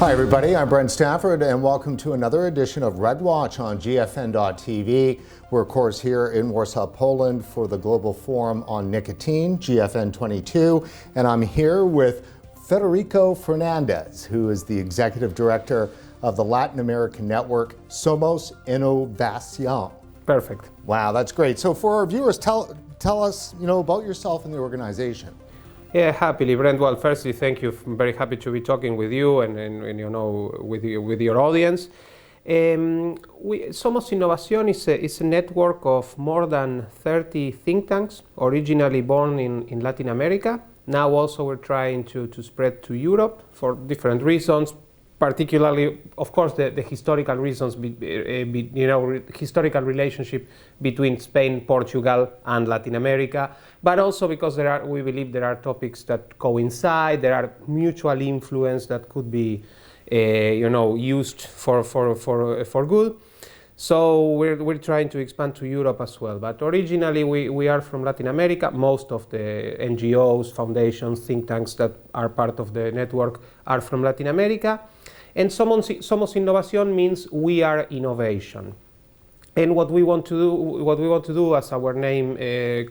Hi everybody, I'm Brent Stafford and welcome to another edition of RegWatch on GFN.TV. We're of course here in Warsaw, Poland for the Global Forum on Nicotine, GFN 22, and I'm here with Federico Fernandez, who is the Executive Director of the Latin American network, Somos Innovación. Perfect. Wow, that's great. So for our viewers, tell us, about yourself and the organization. Yeah, happily, Brent. Well, firstly, thank you. I'm very happy to be talking with you and with your audience. Somos Innovación is a network of more than 30 think tanks, originally born in Latin America. Now also we're trying to spread to Europe for different reasons, particularly, of course, the historical reasons, historical relationship between Spain, Portugal, and Latin America, but also because we believe there are topics that coincide, there are mutual influence that could be, used for good. So we're trying to expand to Europe as well. But originally we are from Latin America. Most of the NGOs, foundations, think tanks that are part of the network are from Latin America. And Somos Innovación means we are innovation. And what we want to do, as our name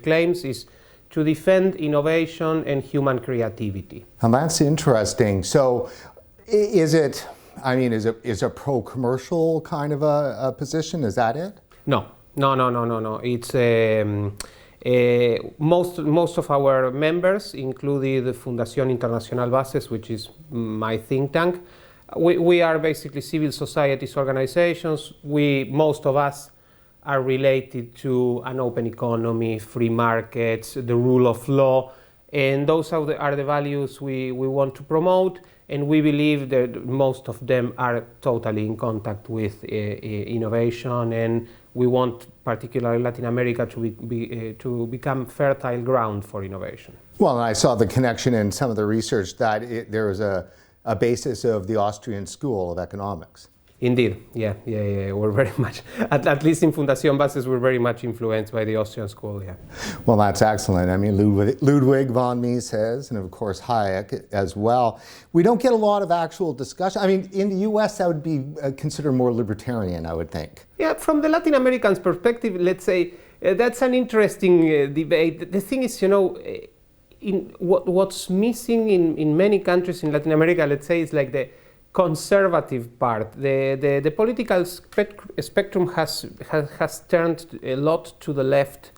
claims, is to defend innovation and human creativity. And that's interesting. So is it pro-commercial kind of a position? Is that it? No. It's most of our members, including the Fundación Internacional Bases, which is my think tank. We are basically civil societies organizations. Most of us are related to an open economy, free markets, the rule of law, and those are the values we want to promote. And we believe that most of them are totally in contact with innovation, and we want, particularly Latin America, to become fertile ground for innovation. Well, and I saw the connection in some of the research that there was a basis of the Austrian School of Economics. Indeed, yeah. We're very much, at least in Fundación Bases, we're very much influenced by the Austrian school, yeah. Well, that's excellent. I mean, Ludwig von Mises, and of course Hayek as well. We don't get a lot of actual discussion. I mean, in the US, that would be considered more libertarian, I would think. Yeah, from the Latin Americans' perspective, let's say, that's an interesting debate. The thing is, what's missing in many countries in Latin America, let's say, is like the conservative part. The political spectrum has turned a lot to the left.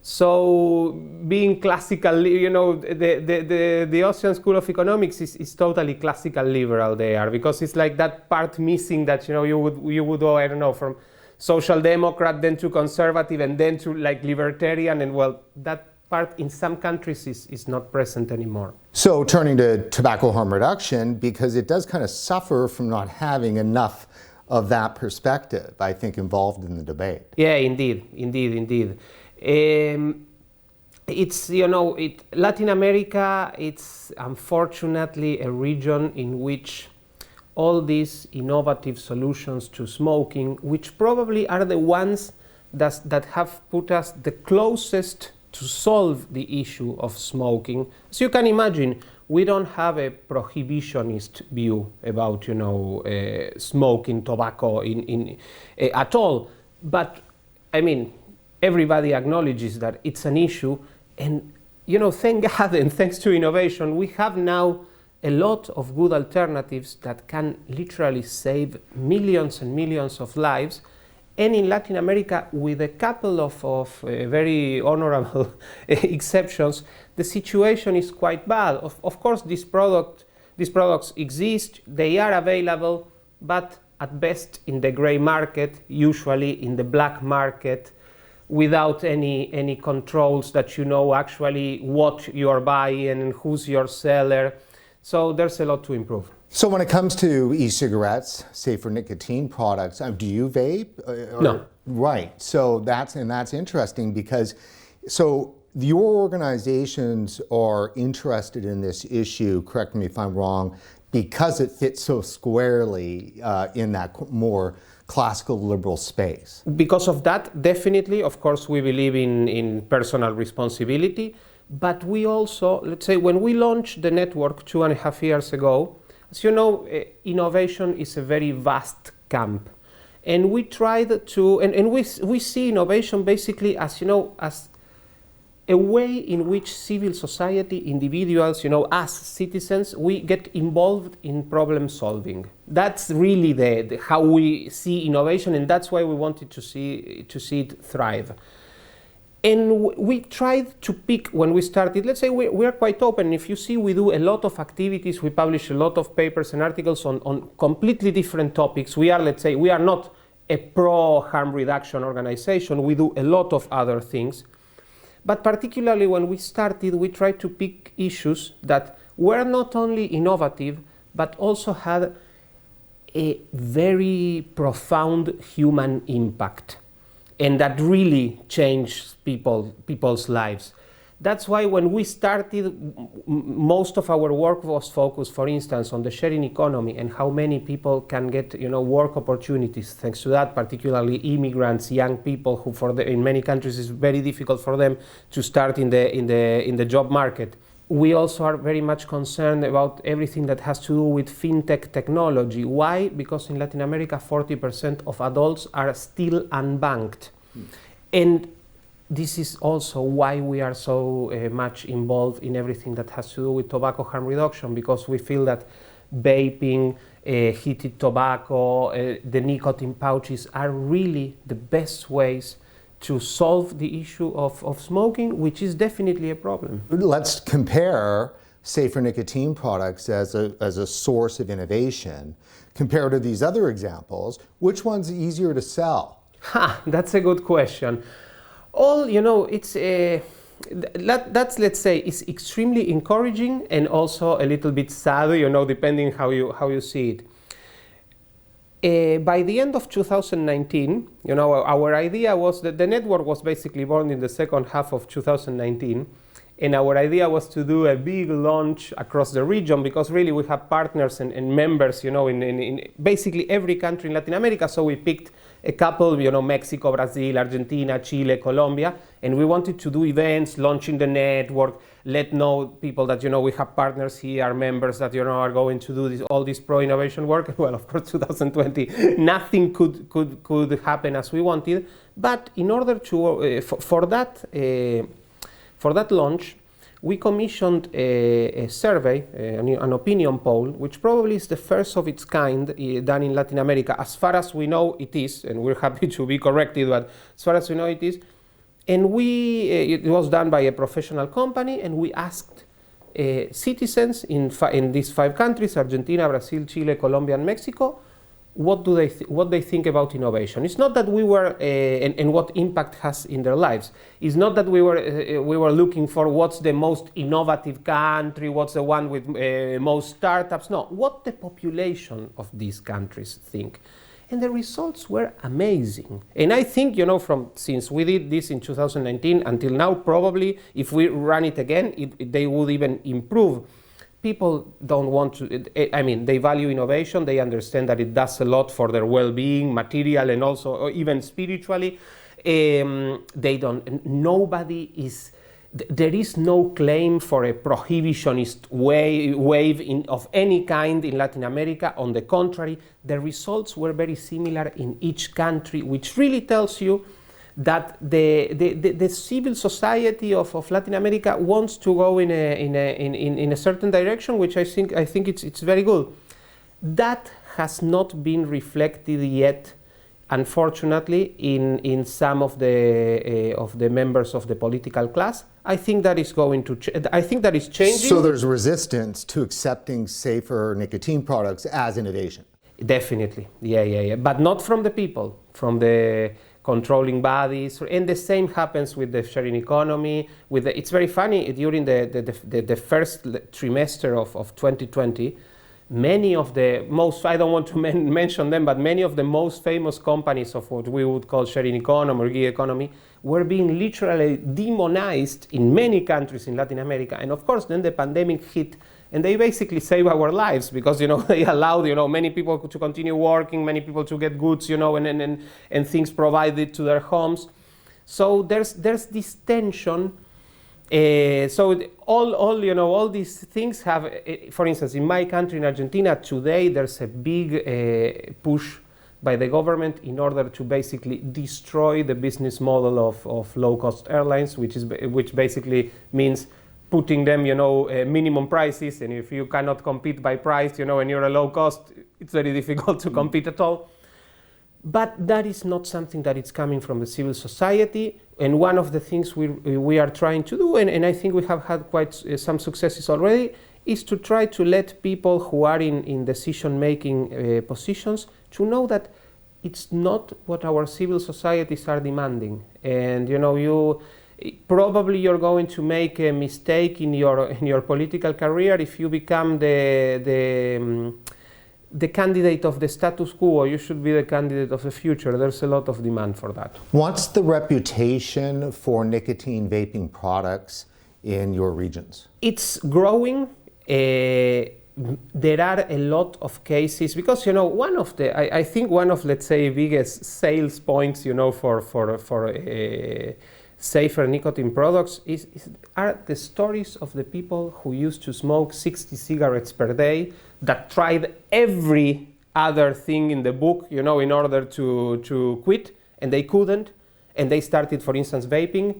So being classical, the Austrian School of Economics is totally classical liberal there, because it's like that part missing that you would go, I don't know, from social democrat then to conservative and then to like libertarian, and well, that part in some countries is not present anymore. So turning to tobacco harm reduction, because it does kind of suffer from not having enough of that perspective, I think, involved in the debate. Yeah, indeed. It's, Latin America, it's unfortunately a region in which all these innovative solutions to smoking, which probably are the ones that have put us the closest to solve the issue of smoking. As you can imagine, we don't have a prohibitionist view about, smoking tobacco at all. But I mean, everybody acknowledges that it's an issue, and thank God and thanks to innovation, we have now a lot of good alternatives that can literally save millions and millions of lives. And in Latin America, with a couple of very honorable exceptions, the situation is quite bad. Of course, these products exist, they are available, but at best in the gray market, usually in the black market, without any controls that actually what you are buying and who's your seller. So there's a lot to improve. So when it comes to e-cigarettes, safer nicotine products, do you vape? No. Right. So that's interesting because your organizations are interested in this issue, correct me if I'm wrong, because it fits so squarely in that more classical liberal space. Because of that, definitely, of course, we believe in personal responsibility, but we also, let's say, when we launched the network 2.5 years ago, as you know, innovation is a very vast camp. And we tried to, and we see innovation basically as, you know, as a way in which civil society, individuals, you know, us citizens, we get involved in problem solving. That's really the how we see innovation, and that's why we wanted to see it thrive. And we tried to pick, when we started, let's say we are quite open. If you see, we do a lot of activities, we publish a lot of papers and articles on completely different topics. We are, let's say, we are not a pro-harm reduction organization. We do a lot of other things. But particularly when we started, we tried to pick issues that were not only innovative, but also had a very profound human impact, and that really changed people's lives. That's why when we started, most of our work was focused, for instance, on the sharing economy and how many people can get, you know, work opportunities thanks to that, particularly immigrants, young people who, in many countries, it's very difficult for them to start in the job market. We also are very much concerned about everything that has to do with fintech technology. Why? Because in Latin America, 40% of adults are still unbanked. And this is also why we are so much involved in everything that has to do with tobacco harm reduction, because we feel that vaping, heated tobacco, the nicotine pouches are really the best ways to solve the issue of smoking, which is definitely a problem. Let's compare safer nicotine products as a source of innovation compared to these other examples. Which one's easier to sell? That's a good question. You know, it's that's, let's say, is extremely encouraging and also a little bit sad, you know, depending how you see it. By the end of 2019, you know, our idea was that the network was basically born in the second half of 2019, and our idea was to do a big launch across the region, because really we have partners and members, you know, in basically every country in Latin America. So we picked a couple, you know, Mexico, Brazil, Argentina, Chile, Colombia, and we wanted to do events, launching the network, let know people that, you know, we have partners here, members that, you know, are going to do all this pro-innovation work. Well, of course, 2020, nothing could happen as we wanted. But in order to, for that launch, we commissioned a survey, an opinion poll, which probably is the first of its kind done in Latin America. As far as we know, it is, and we're happy to be corrected, but as far as we know, it is. And it was done by a professional company, and we asked citizens in these 5 countries, Argentina, Brazil, Chile, Colombia, and Mexico, what they think about innovation. It's not that we were and what impact has in their lives. It's not that we were looking for what's the most innovative country, what's the one with most startups. No, what the population of these countries think. And the results were amazing. And I think, you know, since we did this in 2019 until now, probably if we run it again, they would even improve. People don't want to, I mean, they value innovation, they understand that it does a lot for their well-being, material, and also or even spiritually. There is no claim for a prohibitionist wave of any kind in Latin America. On the contrary, the results were very similar in each country, which really tells you that the civil society of Latin America wants to go in a certain direction, which I think it's very good. That has not been reflected yet, unfortunately, in some of the members of the political class. I think that is going to. I think that is changing. So there's resistance to accepting safer nicotine products as innovation. Definitely, yeah. But not from the people, from the controlling bodies, and the same happens with the sharing economy. It's very funny, during the first trimester of 2020, many of the most, I don't want to mention them, but many of the most famous companies of what we would call sharing economy or gig economy were being literally demonized in many countries in Latin America. And of course, then the pandemic hit, and they basically saved our lives, because, you know, they allowed, you know, many people to continue working, many people to get goods, you know, and things provided to their homes. So there's this tension All these things have, for instance, in my country, in Argentina, today there's a big push by the government in order to basically destroy the business model of low-cost airlines, which basically means putting them, minimum prices, and if you cannot compete by price, and you're a low cost, it's very difficult to compete at all. But that is not something that is coming from the civil society, and one of the things we are trying to do, and I think we have had quite some successes already, is to try to let people who are in decision-making positions to know that it's not what our civil societies are demanding. And you're going to make a mistake in your political career if you become the candidate of the status quo. You should be the candidate of the future. There's a lot of demand for that. What's the reputation for nicotine vaping products in your regions? It's growing. There are a lot of cases because I think one of, let's say, biggest sales points for safer nicotine products are the stories of the people who used to smoke 60 cigarettes per day, that tried every other thing in the book, in order to quit, and they couldn't, and they started, for instance, vaping,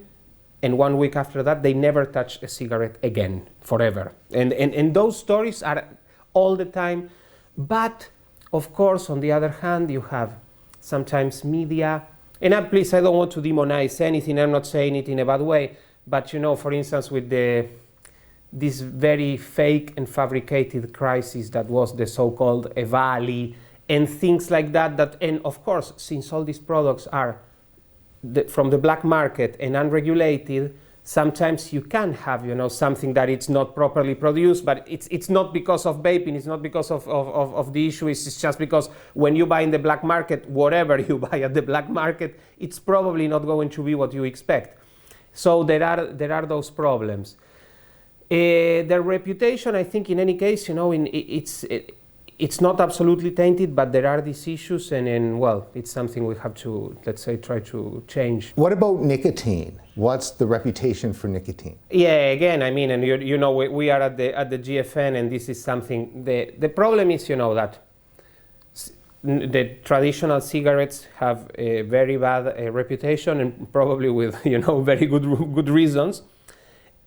and 1 week after that, they never touched a cigarette again, forever. And those stories are all the time. But, of course, on the other hand, you have sometimes media, and please, I don't want to demonize anything, I'm not saying it in a bad way, but, for instance, with this very fake and fabricated crisis that was the so-called EVALI, and things like that, and of course, since all these products are from the black market and unregulated, sometimes you can have, something that it's not properly produced, but it's not because of vaping, it's not because of the issue, it's just because when you buy in the black market, whatever you buy at the black market, it's probably not going to be what you expect. So there are those problems. Their reputation, I think, in any case, it's not absolutely tainted, but there are these issues, and it's something we have to, let's say, try to change. What about nicotine? What's the reputation for nicotine? Yeah, again, I mean, and we are at the GFN, and this is something. The problem is, that the traditional cigarettes have a very bad reputation, and probably with very good reasons.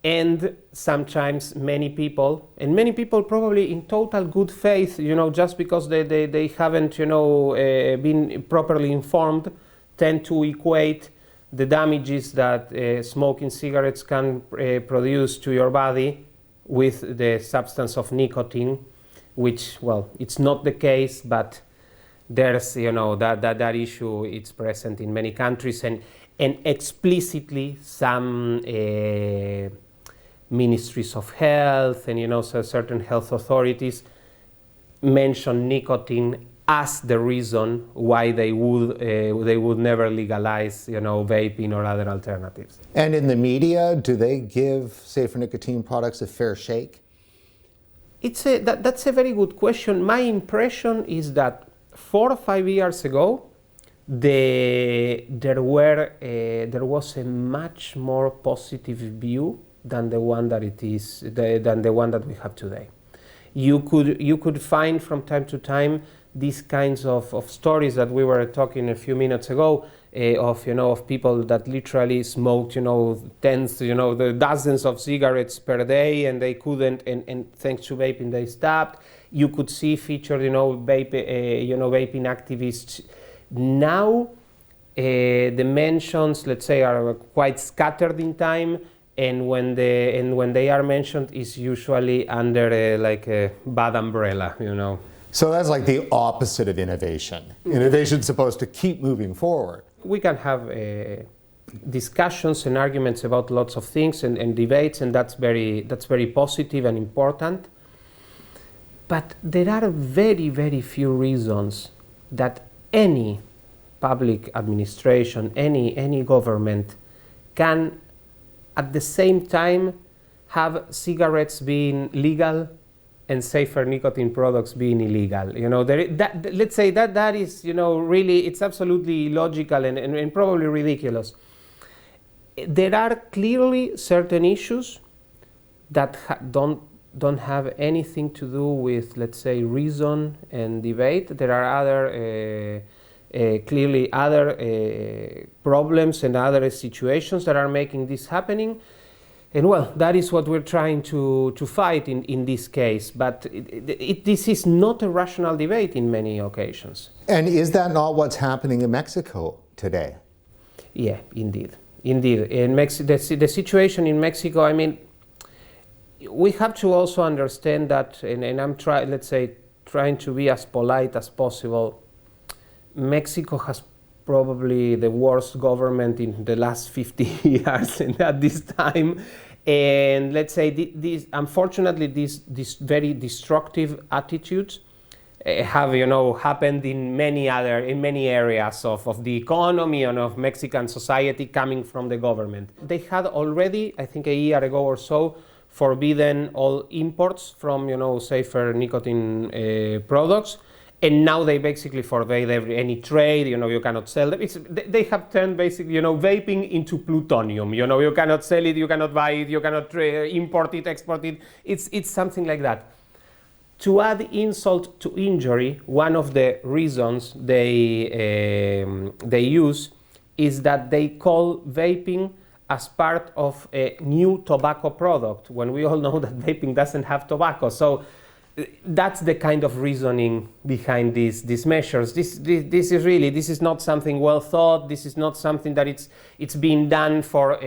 And sometimes many people probably in total good faith, just because they haven't, been properly informed, tend to equate the damages that smoking cigarettes can produce to your body with the substance of nicotine, which, it's not the case, but there's, that issue, it's present in many countries, and explicitly some ministries of health and so certain health authorities mention nicotine as the reason why they would never legalize vaping or other alternatives. And in the media, do they give safer nicotine products a fair shake? That's a very good question. My impression is that 4 or 5 years ago, there was a much more positive view than the one that we have today. You could find from time to time these kinds of stories that we were talking a few minutes ago of people that literally smoked tens, the dozens of cigarettes per day, and they couldn't, and thanks to vaping they stopped. You could see featured vaping activists. Now the mentions, let's say, are quite scattered in time, and when they are mentioned, is usually under a bad umbrella, So that's like the opposite of innovation. Innovation's supposed to keep moving forward. We can have discussions and arguments about lots of things and debates, and that's very positive and important. But there are very, very few reasons that any public administration, any government can at the same time have cigarettes being legal and safer nicotine products being illegal. Let's say that is, really, it's absolutely illogical and probably ridiculous. There are clearly certain issues that don't have anything to do with, let's say, reason and debate. There are other clearly other problems and other situations that are making this happening. And well, that is what we're trying to fight in this case. But this is not a rational debate in many occasions. And is that not what's happening in Mexico today? Yeah, indeed. Indeed. In the situation in Mexico, I mean, we have to also understand that, and I'm trying to be as polite as possible. Mexico has probably the worst government in the last 50 years at this time. And let's say unfortunately, these very destructive attitudes have happened in many areas of the economy and of Mexican society coming from the government. They had already, I think a year ago or so, forbidden all imports from safer nicotine products. And now they basically forbade any trade, you cannot sell them. They have turned basically, vaping into plutonium. You cannot sell it, you cannot buy it, you cannot import it, export it. It's something like that. To add insult to injury, one of the reasons they use is that they call vaping as part of a new tobacco product, when we all know that vaping doesn't have tobacco. So that's the kind of reasoning behind these measures. This is not something well thought. This is not something that it's being done for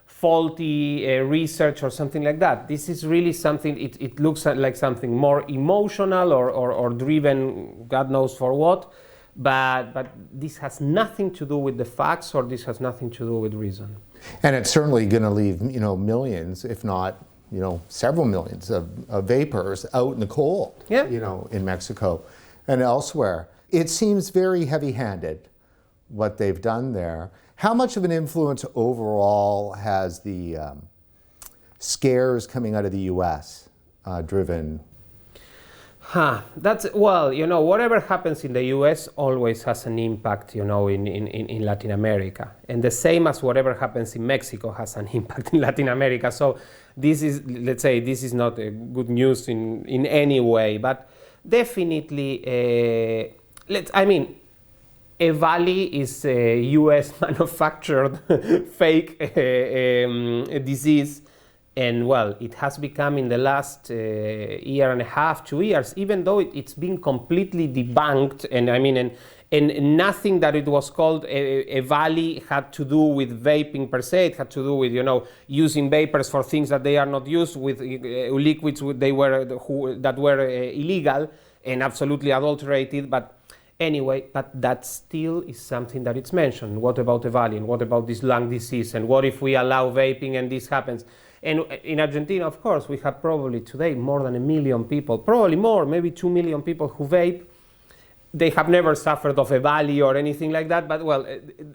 faulty research or something like that. This is really something. It looks like something more emotional or driven, God knows for what. But this has nothing to do with the facts, or this has nothing to do with reason. And it's certainly going to leave millions, if not several millions of vapors out in the cold, yeah. In Mexico and elsewhere. It seems very heavy-handed, what they've done there. How much of an influence overall has the scares coming out of the U.S. Driven? Whatever happens in the U.S. always has an impact, in Latin America. And the same as whatever happens in Mexico has an impact in Latin America. So this is not good news in any way, but definitely, EVALI is a U.S. manufactured fake disease. And well, it has become in the last year and a half, 2 years, even though it's been completely debunked. And nothing that it was called EVALI had to do with vaping per se. It had to do with using vapors for things that they are not used with, liquids that were illegal and absolutely adulterated. But anyway, that still is something that it's mentioned. What about EVALI? And what about this lung disease? And what if we allow vaping and this happens? And in Argentina, of course, we have probably today more than 1 million people, probably more, maybe 2 million people who vape. They have never suffered of EVALI or anything like that, but well,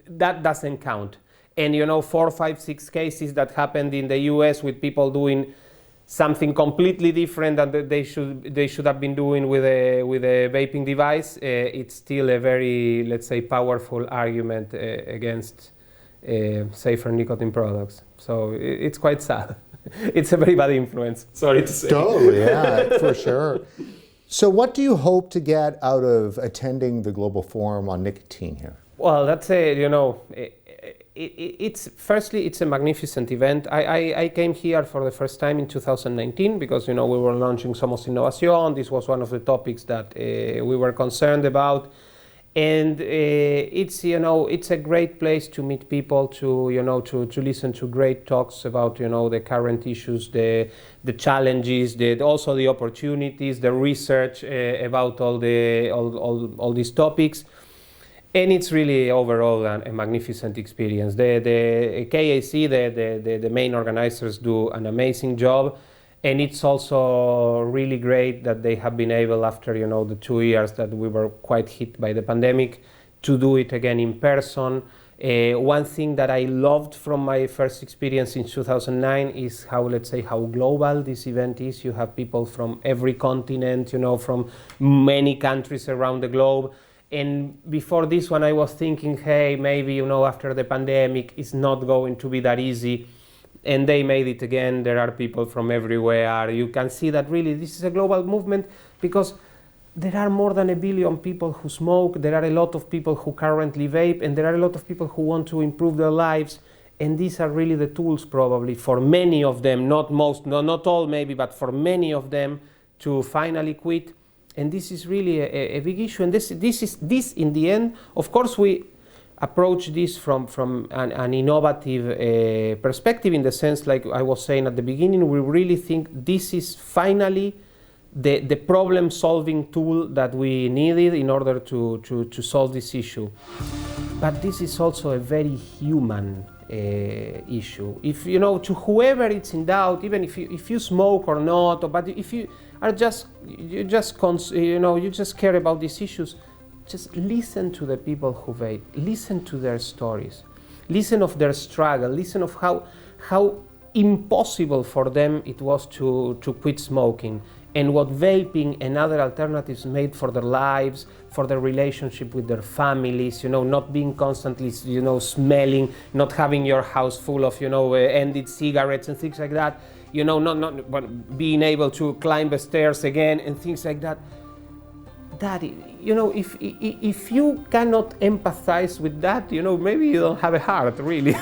that doesn't count. And 4, 5, 6 cases that happened in the US with people doing something completely different than they should have been doing with a vaping device. It's still a very, let's say, powerful argument against safer nicotine products. So it's quite sad. It's a very bad influence, sorry to say. Totally, yeah, for sure. So what do you hope to get out of attending the Global Forum on Nicotine here? Well, that's it's a magnificent event. I came here for the first time in 2019 because, we were launching Somos Innovación. This was one of the topics that we were concerned about. And it's a great place to meet people, to listen to great talks about the current issues, the challenges, also the opportunities, the research about all these topics, and it's really overall a magnificent experience. The KAC, the main organizers, do an amazing job. And it's also really great that they have been able, after the 2 years that we were quite hit by the pandemic, to do it again in person. One thing that I loved from my first experience in 2009 is how global this event is. You have people from every continent, from many countries around the globe. And before this one, I was thinking, hey, maybe, after the pandemic, it's not going to be that easy. And they made it again. There are people from everywhere. You can see that really this is a global movement, because there are more than 1 billion people who smoke. There are a lot of people who currently vape, and there are a lot of people who want to improve their lives. And these are really the tools, probably, for many of them, not all maybe, but for many of them, to finally quit. And this is really a big issue. And this in the end, of course, we approach this from an innovative perspective, in the sense, like I was saying at the beginning, we really think this is finally the problem-solving tool that we needed in order to solve this issue. But this is also a very human issue. If to whoever it's in doubt, even if you smoke or not, but if you are you just care about these issues, just listen to the people who vape. Listen to their stories. Listen of their struggle. Listen of how impossible for them it was to quit smoking, and what vaping and other alternatives made for their lives, for their relationship with their families, not being constantly, smelling, not having your house full of, ended cigarettes and things like that, not being able to climb the stairs again and things like that. That, if you cannot empathize with that, maybe you don't have a heart, really.